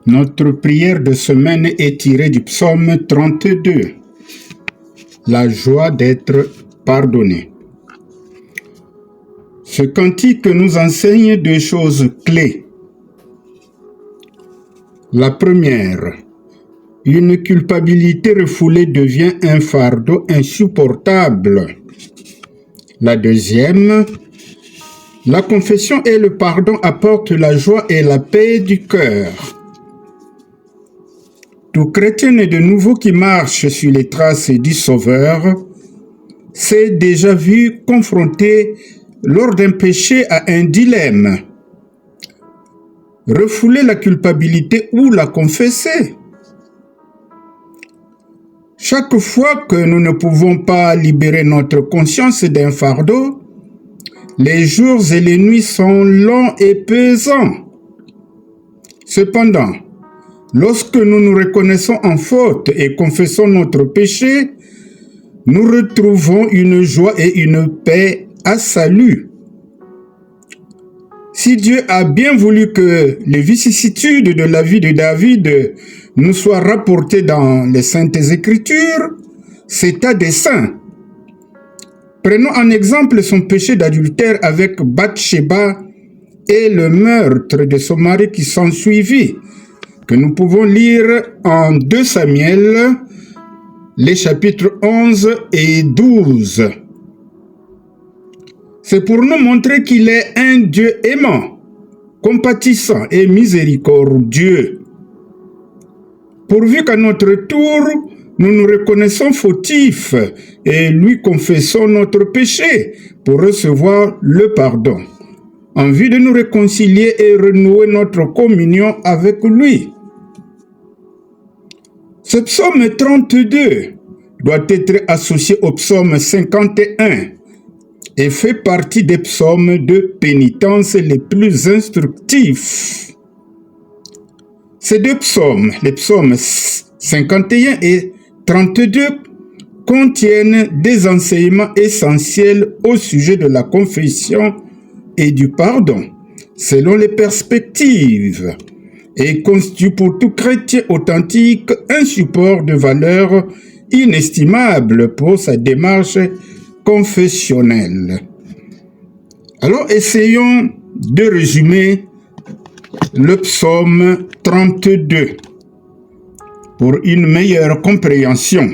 Notre prière de semaine est tirée du psaume 32. La joie d'être pardonné. Ce cantique nous enseigne deux choses clés. La première, une culpabilité refoulée devient un fardeau insupportable. La deuxième, la confession et le pardon apportent la joie et la paix du cœur. Tout chrétien né de nouveau qui marche sur les traces du Sauveur s'est déjà vu confronté lors d'un péché à un dilemme. Refouler la culpabilité ou la confesser. Chaque fois que nous ne pouvons pas libérer notre conscience d'un fardeau, les jours et les nuits sont longs et pesants. Cependant, lorsque nous nous reconnaissons en faute et confessons notre péché, nous retrouvons une joie et une paix à salut. Si Dieu a bien voulu que les vicissitudes de la vie de David nous soient rapportées dans les Saintes Écritures, c'est à dessein. Prenons en exemple son péché d'adultère avec Bathsheba et le meurtre de son mari qui s'ensuivit, que nous pouvons lire en 2 Samuel, les chapitres 11 et 12. C'est pour nous montrer qu'il est un Dieu aimant, compatissant et miséricordieux. Pourvu qu'à notre tour, nous nous reconnaissons fautifs et lui confessons notre péché pour recevoir le pardon, en vue de nous réconcilier et renouer notre communion avec lui. Ce psaume 32 doit être associé au psaume 51 et fait partie des psaumes de pénitence les plus instructifs. Ces deux psaumes, les psaumes 51 et 32, contiennent des enseignements essentiels au sujet de la confession et du pardon, selon les perspectives, et constituent pour tout chrétien authentique un support de valeur inestimable pour sa démarche confessionnelle. Alors, essayons de résumer le psaume 32 pour une meilleure compréhension.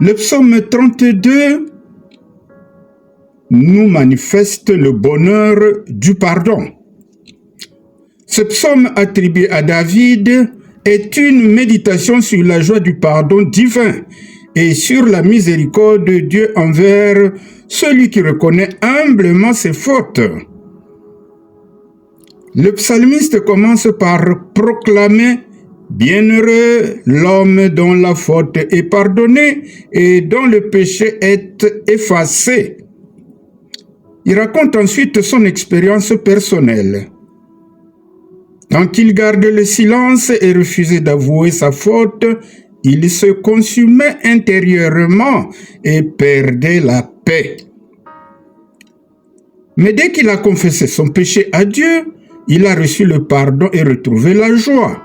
Le psaume 32 nous manifeste le bonheur du pardon. Ce psaume attribué à David est une méditation sur la joie du pardon divin et sur la miséricorde de Dieu envers celui qui reconnaît humblement ses fautes. Le psalmiste commence par proclamer « Bienheureux l'homme dont la faute est pardonnée et dont le péché est effacé ». Il raconte ensuite son expérience personnelle. Tant qu'il gardait le silence et refusait d'avouer sa faute, il se consumait intérieurement et perdait la paix. Mais dès qu'il a confessé son péché à Dieu, il a reçu le pardon et retrouvé la joie.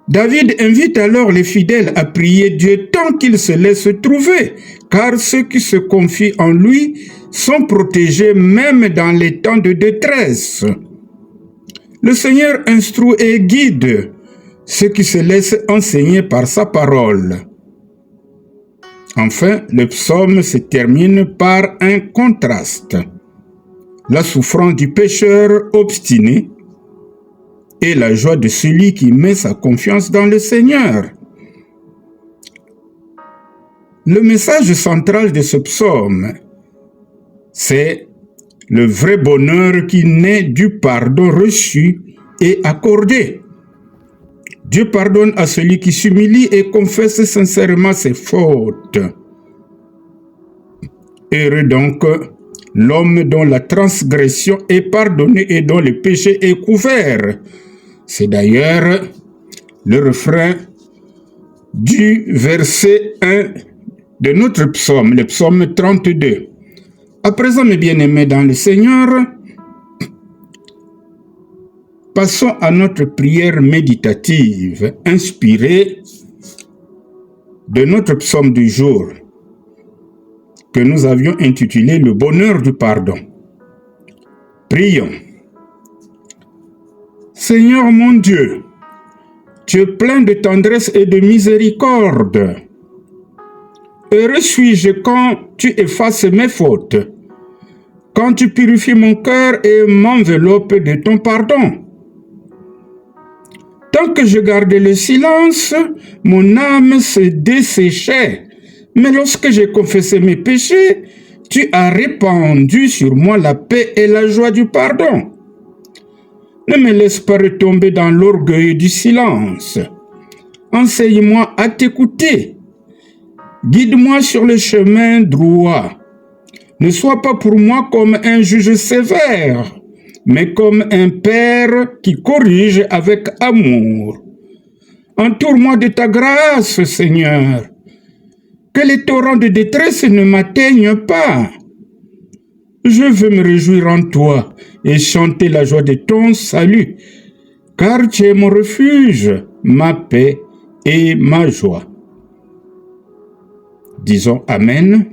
David invite alors les fidèles à prier Dieu tant qu'ils se laissent trouver, car ceux qui se confient en lui sont protégés même dans les temps de détresse. Le Seigneur instruit et guide ceux qui se laissent enseigner par sa parole. Enfin, le psaume se termine par un contraste. La souffrance du pécheur obstiné et la joie de celui qui met sa confiance dans le Seigneur. Le message central de ce psaume, c'est le vrai bonheur qui naît du pardon reçu et accordé. Dieu pardonne à celui qui s'humilie et confesse sincèrement ses fautes. Heureux donc l'homme dont la transgression est pardonnée et dont le péché est couvert. C'est d'ailleurs le refrain du verset 1 de notre psaume, le psaume 32. À présent, mes bien-aimés dans le Seigneur, Passons à notre prière méditative, inspirée de notre psaume du jour, que nous avions intitulé « Le bonheur du pardon ». Prions. Seigneur mon Dieu, tu es plein de tendresse et de miséricorde. Heureux suis-je quand tu effaces mes fautes, quand tu purifies mon cœur et m'enveloppes de ton pardon. Tant que je gardais le silence, mon âme se desséchait. Mais lorsque j'ai confessé mes péchés, tu as répandu sur moi la paix et la joie du pardon. Ne me laisse pas retomber dans l'orgueil du silence. Enseigne-moi à t'écouter. Guide-moi sur le chemin droit. Ne sois pas pour moi comme un juge sévère, mais comme un père qui corrige avec amour. Entoure-moi de ta grâce, Seigneur. Que les torrents de détresse ne m'atteignent pas. Je veux me réjouir en toi et chanter la joie de ton salut, car tu es mon refuge, ma paix et ma joie. Disons Amen.